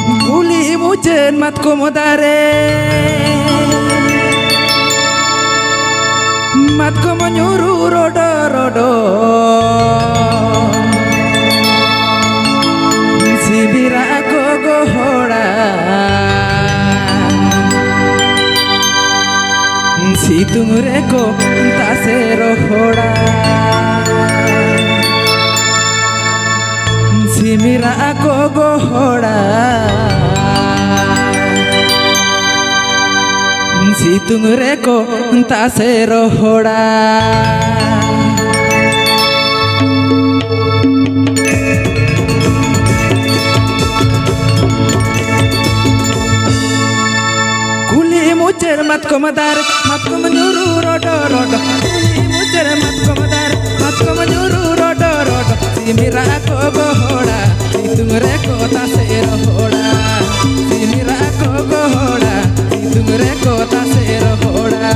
Kuli mujen mat komodare mat komo nyuru rodo rodo sibira ako gohora situng reko tase rohora simira ako gohora situng reko tase rohora kuli mujer mat komadar mat ko menyuru rodo rodo kuli mujer mat komadar mat ko menyuru rodo rodo simira ako gohora situng reko tase rohora simira ako gohora situng reko tase rohora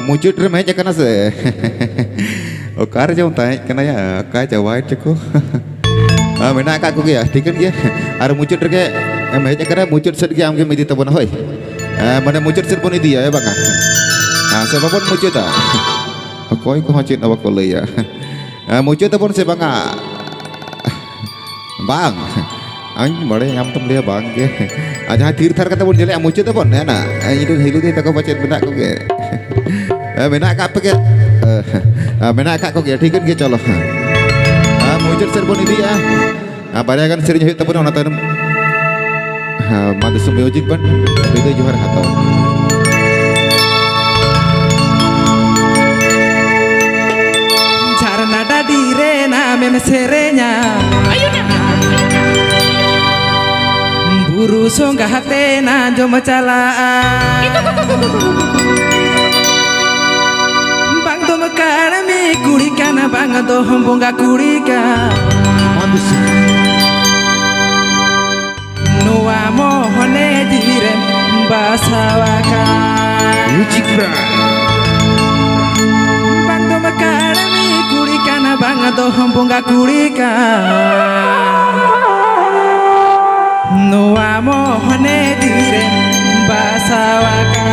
muncul remehnya karena se okar jauh tanya karena ya kaya jawab cukup mana kak aku ya tiket ya ada muncul terke remehnya karena muncul sedikit ambil mesti tabun hoy mana muncul serpun itu ya bang siapapun muncul tak kau ikut muncul awak kau ya muncul tabun se bang bang anh mở đây ngắm tâm lia bang ke aja thir thar kata pun jeli muncul tabun ya na itu hilu dia tak kau baca benak kau ke benak kak pakai benak kak kau ke tiket ke colo muncul serpun itu ya banyak kan serinya hit tabun orang tahu mandi sumber ojek ban itu juara hatau cara nada direna meme serenya guru songgahate na jom calaan bang do makarami kurikana bang do hombonga kurika nuwa mohone dire basawaka bang do makarami kurikana bang do hombonga kurika nuwa mohone dire basawaka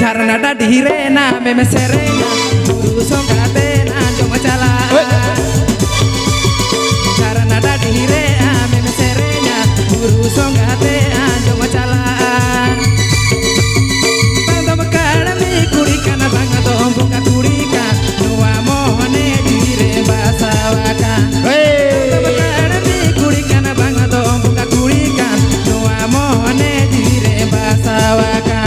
Jarna da dire na meme serena guru songgate na jom cala Jarna da dire na meme serena guru songgate na jom cala Bando makarami kurika na banga do bunga kurika nuwa mohone dire basawaka Bando makarami kurika na banga do bunga kurika nuwa mohone dire basawaka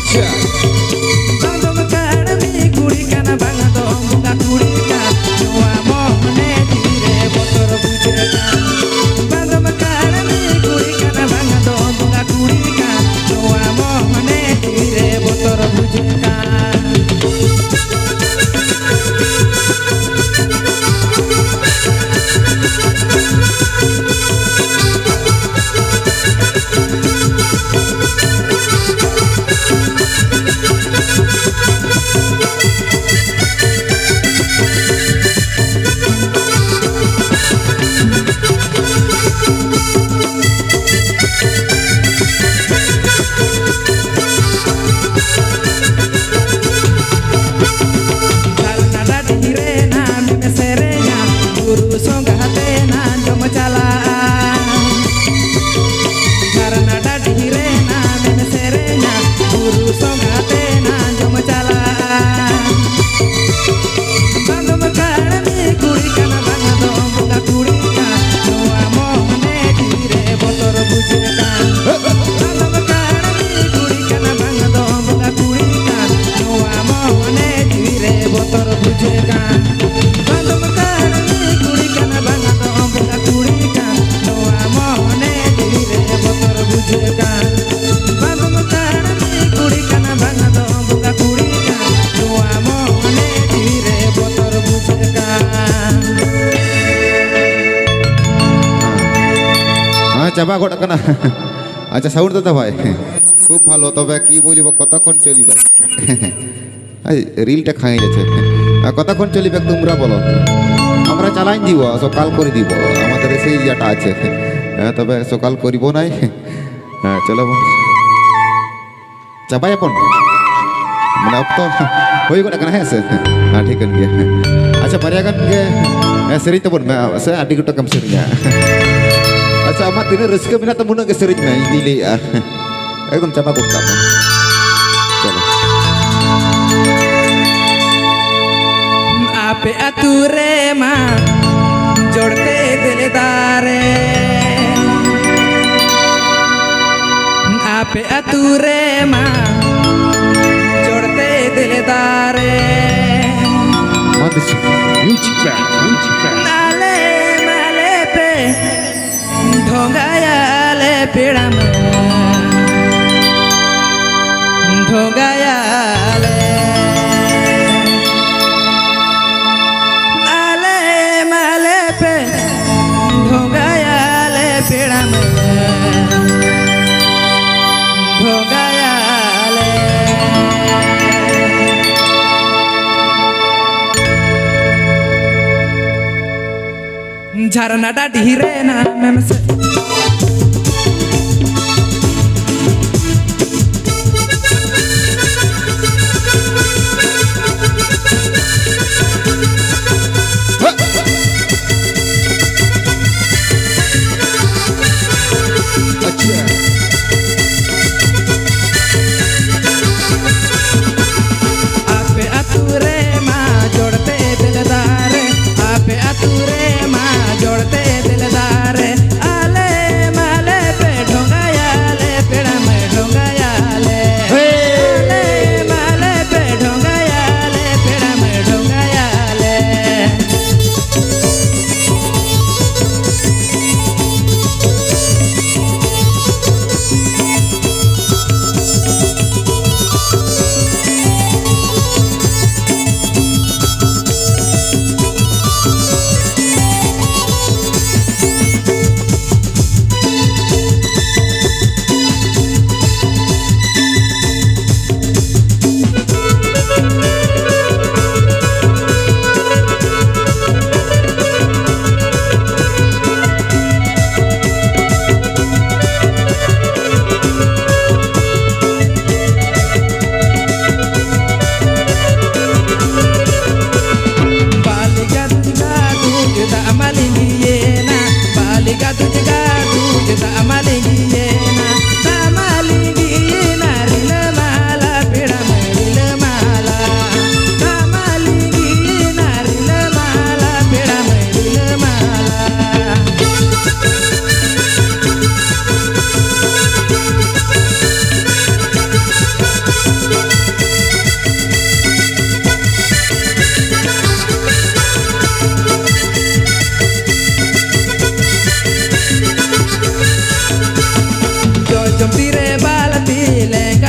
अच्छा Bandom karami kuri kana bangado bunga kuri ka noa mohne dire botor bujeka Bandom karami kuri kana bangado bunga kuri ka noa mohne dire botor bujeka চাবা গোটা কেনা আচ্ছা sound দাদা ভাই খুব ভালো তবে কি বলিব কতক্ষণ চলিবে রিলটা খাই যাচ্ছে কতক্ষণ চলিবে তোমরা বলো আমরা চালাই দিব সকাল করে দিব আমাদের সেই ইয়েটা আছে তবে সকাল করিব নাই চলো চাপাই এখন মানে अब तो হয়ে গোটা কেনা হ্যাঁ ঠিক আছে আচ্ছা বারিয়া গান সেরিং তবন সে আদি গোটা কাম সেরিং अच्छा amat ini rezeki mina temunan ke sering na ini ya एकदम चापा को काम चलो आपे अतुरे माँ जोड़ते दिलदारे आपे अतुरे माँ जोड़ते दिलदारे म्यूजिक नाले माले पे ढोंगायाले पेड़म ढोंगायाले नाले माले पे ढोंगायाले पेड़म ढोंगायाले झरना डा ढीरे ना मैं से जोड़ते दिलदार आले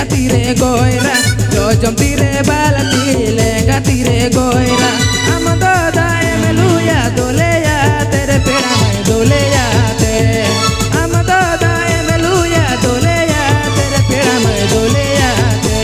lenga tire goira jojom tire balati lenga tire goira amado dae meluya doleya tere pera mai doleya te amado dae meluya doleya tere pera mai doleya te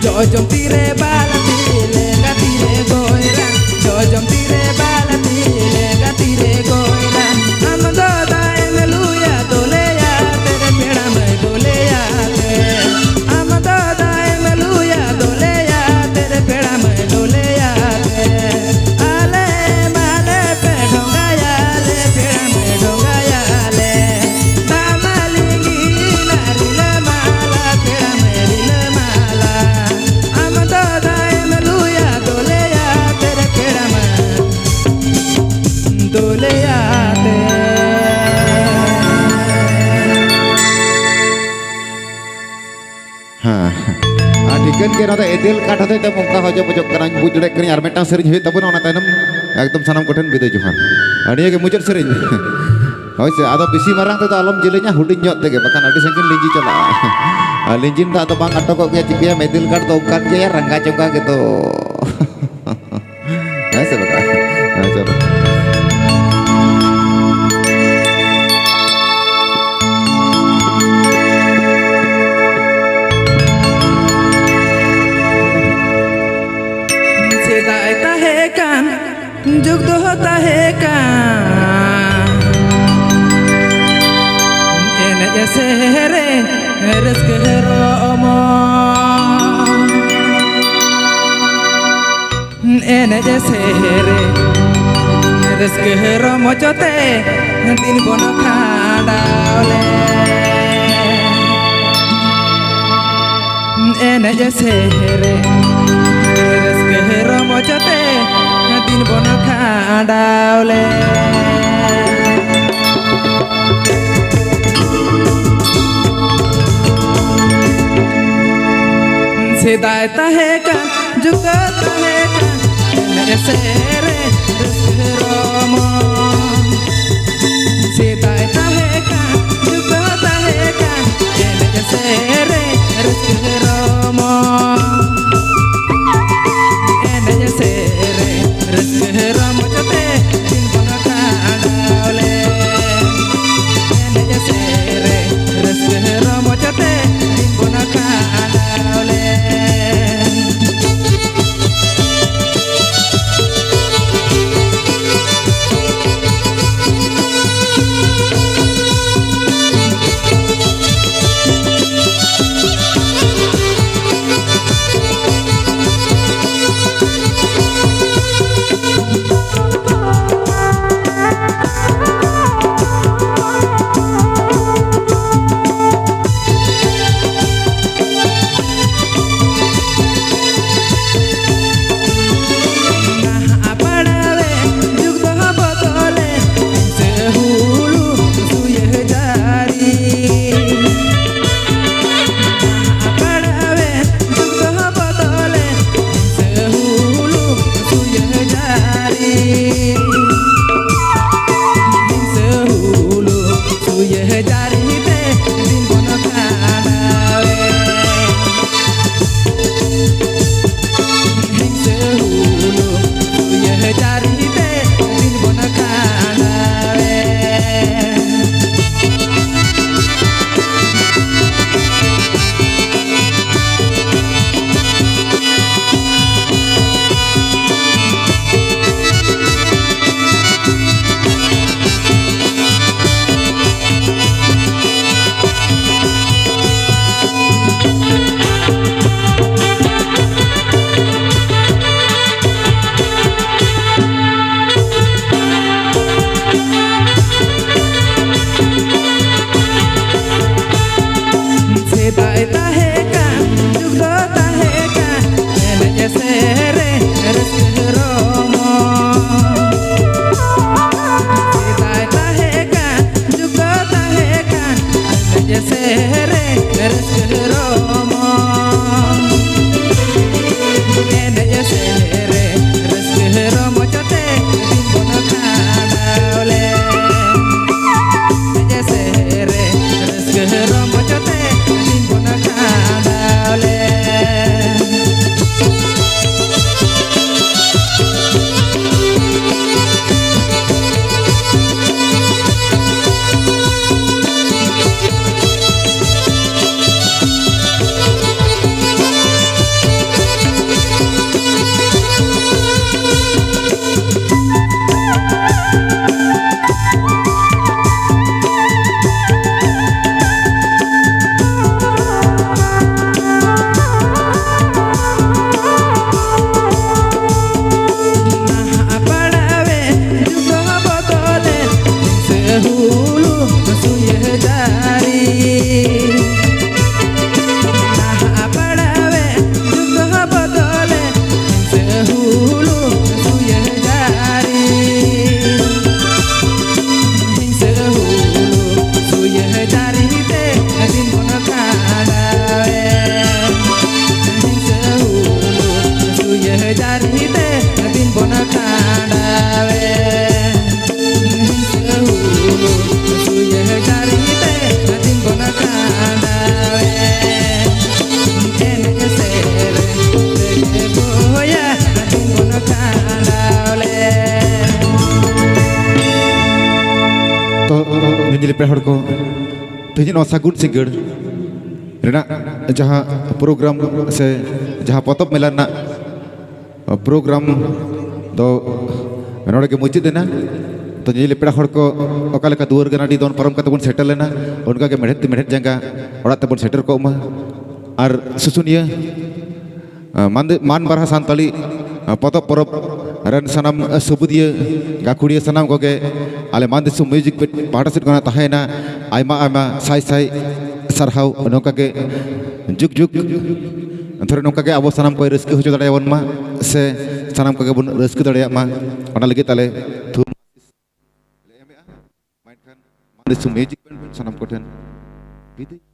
jojom tire balati lenga tire goira jojom tire balati lenga tire goira amado dae meluya doleya tere pera mai doleya te amado dae meluya doleya tere pera mai doleya te ale male pe dhongaya le pera mai dhongaya le damalingi narile mala pera mai rile mala Adikan kira ada edil kata itu muka aja pojok kerang bujurek kini armetang sering hit tapi orang tanam ekdom sanam koten beda Johan. Adi ke mujur sering. Oh sih ada bisi marang tu alam jelinya hudin nyot deh bahkan ada sengkin linji cela. Linjin tak atau bang atau kok dia cikia edil kart atau kan dia rangga coba gitu. Nah sebab coba. जुग तो होता है काम एने जैसे रे risk रोमो एने जैसे रे रिस्क रोमो चोते दिन बोनो खाडावले एने जैसे रे रिस्क रोमो चोते दिन बोनो खाडावले सेदाय तहेका जुगा तहेका ऐसे रे रोमो सेदाय तहेका जुगा तहेका ऐसे रे रोमो jari te din bono kadawe hing sehulu suye jari te din bono kadawe Jadi pehor ko tujuh no sagun sigur rena jaha program se jaha potop melana program do menore ke mucid na to jadi pehor ko okale ka duar gana di don param ka tabun settle na unka ke medhet jangga orat tabun setter ko ma ar susunia man barha santali potop porop ran sanam subudia gakudia sanam koge ale mandisu music participate kona tahena aima sai sarhau nongka ke juk anthore nongka ke abo sanam ko reski hojo dadayawan ma se sanam ko ke bun reski dadaya ma ona lagi tale thum main kan mandisu music sanam ko ten gitu